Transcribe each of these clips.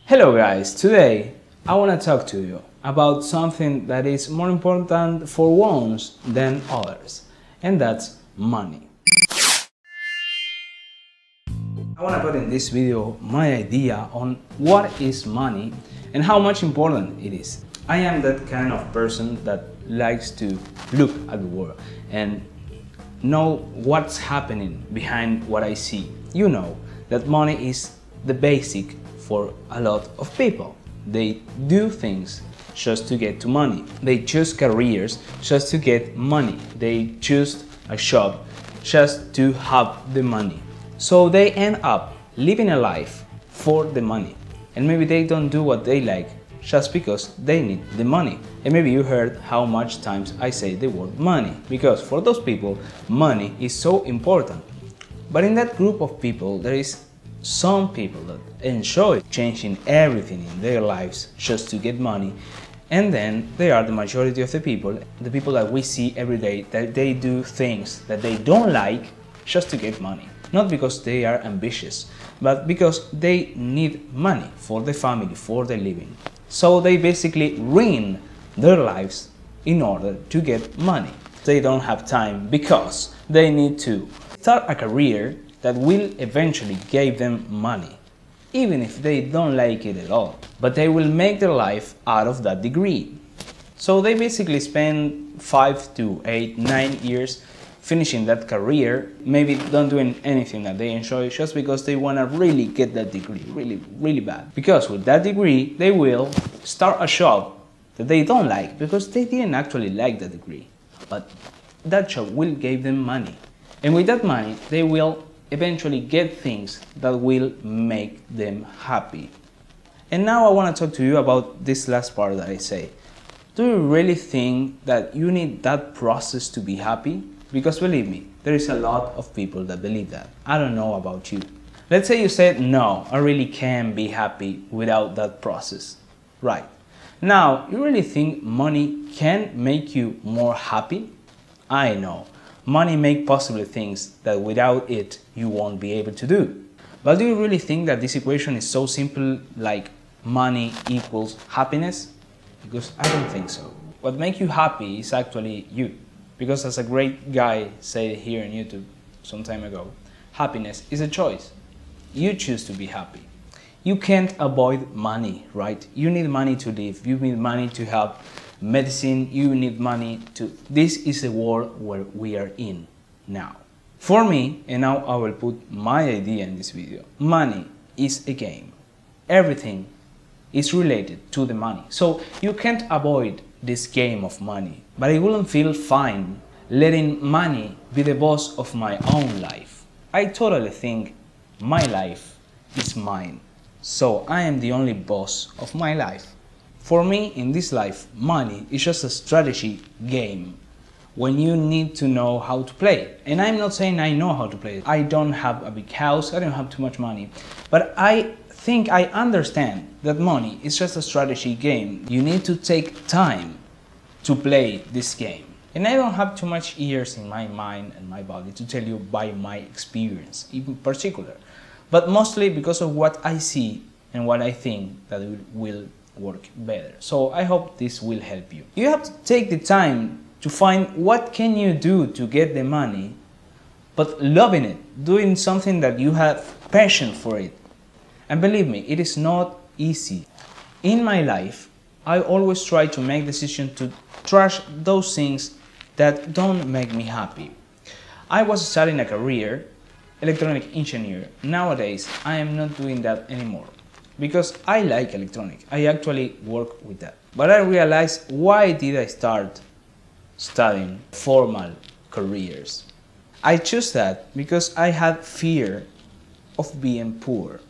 Hello guys, today I want to talk to you about something that is more important for ones than others, and that's money. I want to put in this video my idea on what is money and how much important it is. I am that kind of person that likes to look at the world and know what's happening behind what I see. You know that money is the basic for a lot of people. They do things just to get to money. They choose careers just to get money. They choose a job just to have the money. So they end up living a life for the money. And maybe they don't do what they like just because they need the money. And maybe you heard how much times I say the word money, because for those people, money is so important. But in that group of people, there is some people that enjoy changing everything in their lives just to get money, and then there are the majority of the people that we see every day, that they do things that they don't like just to get money. Not because they are ambitious, but because they need money for the family, for their living. So they basically ruin their lives in order to get money. They don't have time because they need to start a career that will eventually give them money, even if they don't like it at all. But they will make their life out of that degree. So they basically spend 5 to 8, 9 years finishing that career, maybe not doing anything that they enjoy, just because they want to really get that degree, really bad. Because with that degree, they will start a job that they don't like, because they didn't actually like the degree. But that job will give them money. And with that money, they will eventually get things that will make them happy. And now I want to talk to you about this last part that I say. Do you really think that you need that process to be happy? Because believe me, there is a lot of people that believe that. I don't know about you. Let's say you said, no, I really can't be happy without that process. Right. Now, you really think money can make you more happy? I know. Money makes possible things that without it you won't be able to do. But do you really think that this equation is so simple, like money equals happiness? Because I don't think so. What makes you happy is actually you. Because as a great guy said here on YouTube some time ago, happiness is a choice. You choose to be happy. You can't avoid money, right? You need money to live. You need money to have medicine. You need money to... This is the world where we are in now. For me, and now I will put my idea in this video, money is a game. Everything is related to the money. So you can't avoid this game of money. But I wouldn't feel fine letting money be the boss of my own life. I totally think my life is mine. So I am the only boss of my life. For me, in this life, money is just a strategy game when you need to know how to play it. And I'm not saying I know how to play it. I don't have a big house, I don't have too much money. But I think I understand that money is just a strategy game. You need to take time to play this game. And I don't have too much years in my mind and my body to tell you by my experience, in particular. But mostly because of what I see and what I think that it will work better. So I hope this will help you. You have to take the time to find what can you do to get the money, but loving it, doing something that you have passion for it. And believe me, it is not easy. In my life, I always try to make decisions to trash those things that don't make me happy. I was starting a career, electronic engineer. Nowadays, I am not doing that anymore because I like electronic. I actually work with that. But I realized, why did I start studying formal careers? I chose that because I had fear of being poor.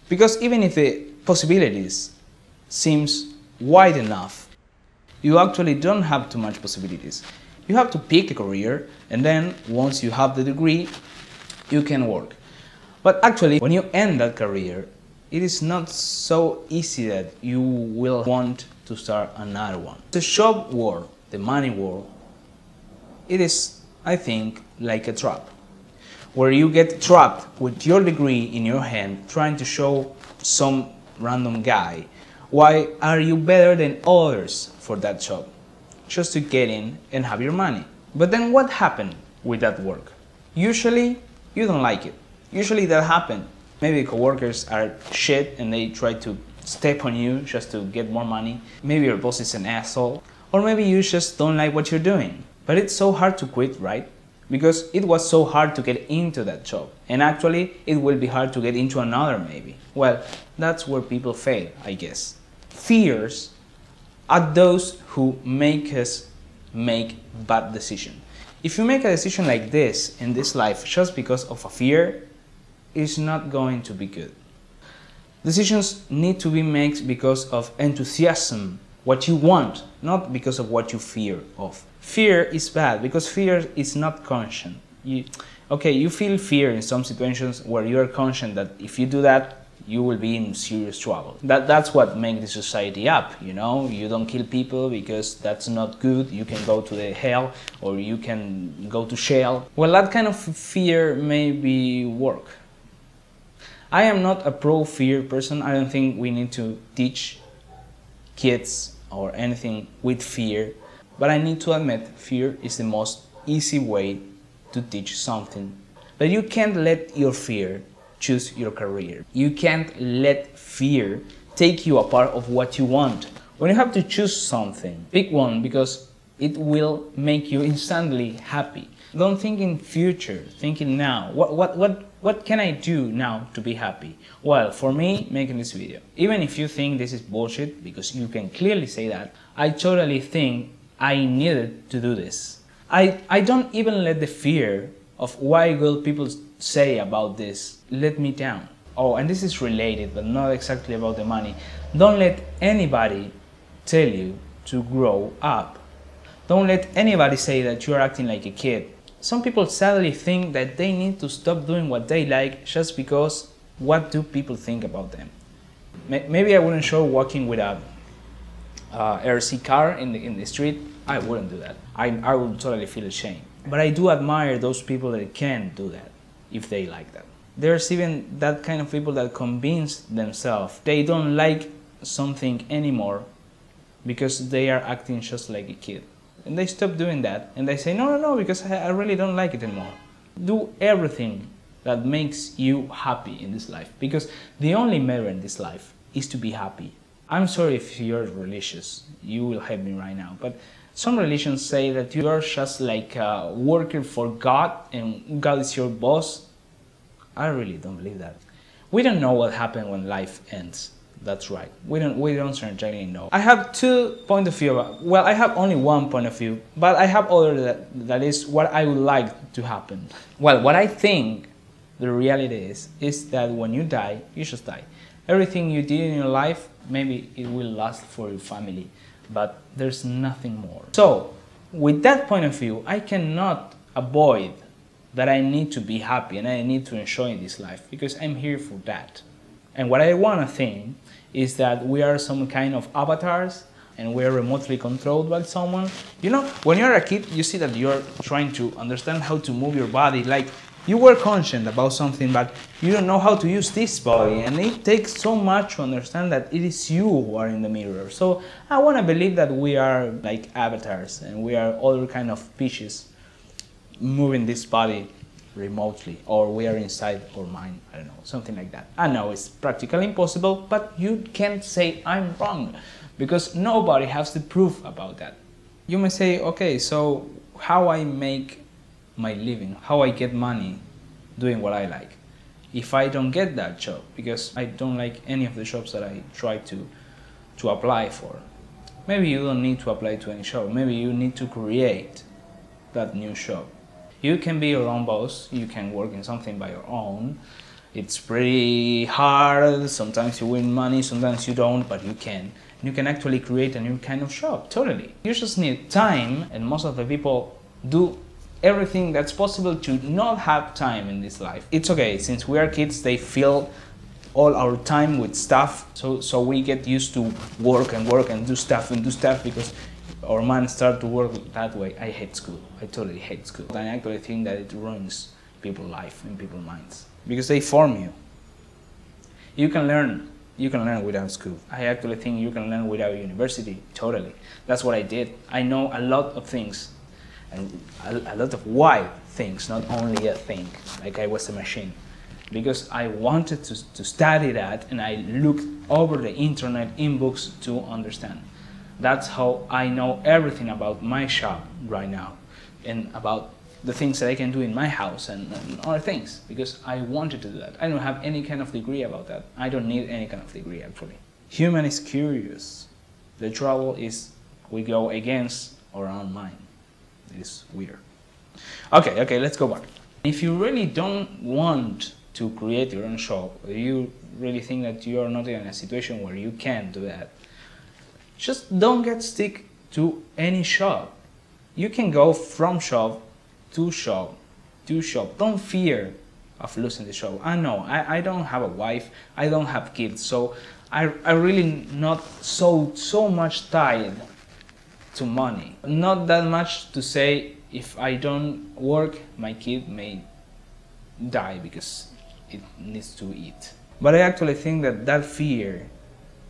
Because even if the possibilities seems wide enough, you actually don't have too much possibilities. You have to pick a career, and then once you have the degree, you can work. But actually, when you end that career, it is not so easy that you will want to start another one. The job world, the money world, it is, I think, like a trap, where you get trapped with your degree in your hand, trying to show some random guy, why are you better than others for that job? Just to get in and have your money. But then what happened with that work? Usually you don't like it. Usually that happens. Maybe coworkers are shit and they try to step on you just to get more money. Maybe your boss is an asshole. Or maybe you just don't like what you're doing. But it's so hard to quit, right? Because it was so hard to get into that job. And actually, it will be hard to get into another maybe. Well, that's where people fail, I guess. Fears are those who make us make bad decisions. If you make a decision like this in this life just because of a fear, it's not going to be good. Decisions need to be made because of enthusiasm, what you want, not because of what you fear of. Fear is bad because fear is not conscious. You feel fear in some situations where you are conscious that if you do that, you will be in serious trouble. That's what makes the society up, you know? You don't kill people because that's not good. You can go to the hell or you can go to jail. Well, that kind of fear maybe work. I am not a pro-fear person. I don't think we need to teach kids or anything with fear. But I need to admit, fear is the most easy way to teach something. But you can't let your fear choose your career. You can't let fear take you a part of what you want. When you have to choose something, pick one because it will make you instantly happy. Don't think in future, think in now. What can I do now to be happy? Well, for me, making this video. Even if you think this is bullshit, because you can clearly say that, I totally think I needed to do this. I don't even let the fear of why will people say about this let me down. Oh, and this is related, but not exactly about the money. Don't let anybody tell you to grow up. Don't let anybody say that you're acting like a kid. Some people sadly think that they need to stop doing what they like just because what do people think about them. Maybe I wouldn't show walking with a RC car in the street. I wouldn't do that. I would totally feel ashamed. But I do admire those people that can do that if they like that. There's even that kind of people that convince themselves they don't like something anymore because they are acting just like a kid. And they stop doing that and they say, no, because I really don't like it anymore. Do everything that makes you happy in this life, because the only matter in this life is to be happy. I'm sorry if you're religious, you will hate me right now, but some religions say that you are just like a worker for God and God is your boss. I really don't believe that. We don't know what happens when life ends. That's right. We don't certainly know. I have two points of view. Well, I have only one point of view, but I have other that is what I would like to happen. Well, what I think the reality is that when you die, you just die. Everything you did in your life, maybe it will last for your family, but there's nothing more. So, with that point of view, I cannot avoid that I need to be happy and I need to enjoy this life because I'm here for that. And what I want to think is that we are some kind of avatars and we are remotely controlled by someone. You know, when you're a kid, you see that you're trying to understand how to move your body. Like, you were conscious about something, but you don't know how to use this body. And it takes so much to understand that it is you who are in the mirror. So I want to believe that we are like avatars and we are other kind of species moving this body remotely, or we are inside our mind, I don't know, something like that. I know it's practically impossible, but you can't say I'm wrong, because nobody has the proof about that. You may say, okay, so how I make my living, how I get money doing what I like, if I don't get that job, because I don't like any of the jobs that I try to apply for. Maybe you don't need to apply to any job, maybe you need to create that new job. You can be your own boss, you can work in something by your own. It's pretty hard, sometimes you win money, sometimes you don't, but you can. You can actually create a new kind of job, totally. You just need time, and most of the people do everything that's possible to not have time in this life. It's okay, since we are kids, they fill all our time with stuff, so we get used to work and do stuff because our minds start to work that way. I hate school. I totally hate school. I actually think that it ruins people's life and people's minds because they form you. You can learn you can learn without school. I actually think you can learn without university, totally. That's what I did. I know a lot of things, and a lot of wide things, not only a thing, like I was a machine. Because I wanted to study that, and I looked over the internet in books to understand. That's how I know everything about my shop right now, and about the things that I can do in my house and other things, because I wanted to do that. I don't have any kind of degree about that. I don't need any kind of degree, actually. Human is curious. The trouble is we go against our own mind. It is weird. Okay, let's go back. If you really don't want to create your own shop, or you really think that you are not in a situation where you can do that, just don't get stick to any shop. You can go from shop to shop to shop. Don't fear of losing the shop. I know, I don't have a wife, I don't have kids, so I really not so much tied to money. Not that much to say if I don't work, my kid may die because it needs to eat. But I actually think that that fear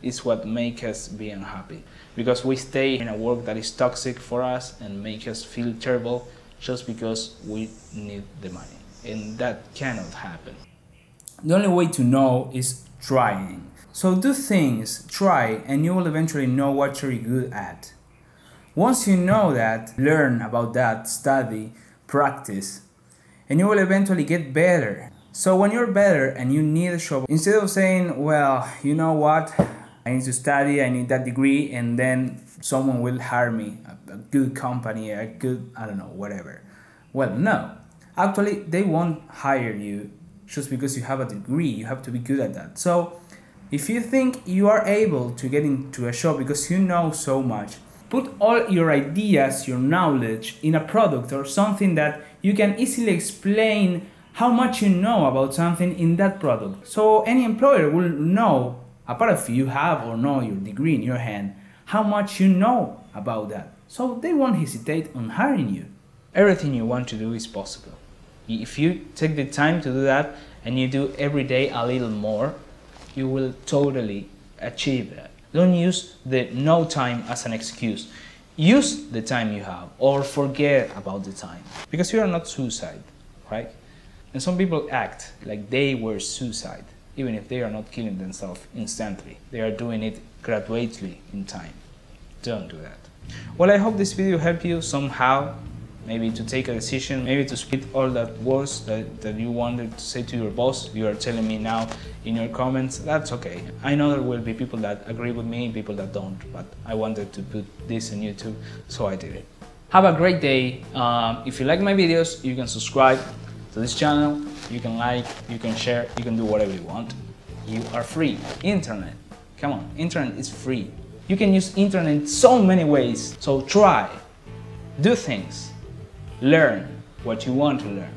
is what makes us be unhappy, because we stay in a work that is toxic for us and make us feel terrible just because we need the money, and that cannot happen. The only way to know is trying. So do things, try, and you will eventually know what you're good at. Once you know that, learn about that, study, practice, and you will eventually get better. So when you're better and you need a job, instead of saying, well, you know what, I need to study, I need that degree, and then someone will hire me, a good company, a good, I don't know, whatever. Well, no. Actually, they won't hire you just because you have a degree. You have to be good at that. So if you think you are able to get into a shop because you know so much, put all your ideas, your knowledge in a product or something that you can easily explain how much you know about something in that product. So any employer will know, apart if you have or know your degree in your hand, how much you know about that. So they won't hesitate on hiring you. Everything you want to do is possible. If you take the time to do that and you do every day a little more, you will totally achieve that. Don't use the no time as an excuse. Use the time you have, or forget about the time. Because you are not suicide, right? And some people act like they were suicide, even if they are not killing themselves instantly. They are doing it gradually in time. Don't do that. Well, I hope this video helped you somehow, maybe to take a decision, maybe to speak all that words that you wanted to say to your boss. You are telling me now in your comments. That's okay. I know there will be people that agree with me, people that don't, but I wanted to put this on YouTube, so I did it. Have a great day. If you like my videos, you can subscribe to this channel, you can like, you can share, you can do whatever you want. You are free. Internet, come on, internet is free. You can use internet in so many ways, so try, do things, learn what you want to learn,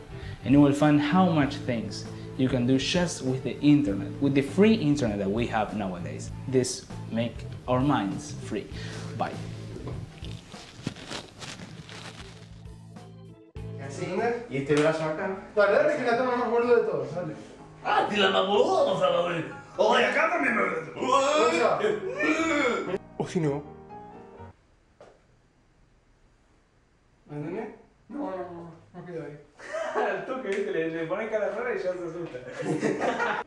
and you will find how much things you can do just with the internet, with the free internet that we have nowadays. This make our minds free. Bye. Y este brazo acá. Dale, dale que la toma más boluda de todos, dale. Ah, tira la boluda, vamos a la ver. Oye, acá también me... O si no. ¿Me entendés? No queda ahí. Al toque, ¿viste? Le pone cara rara y ya se asusta.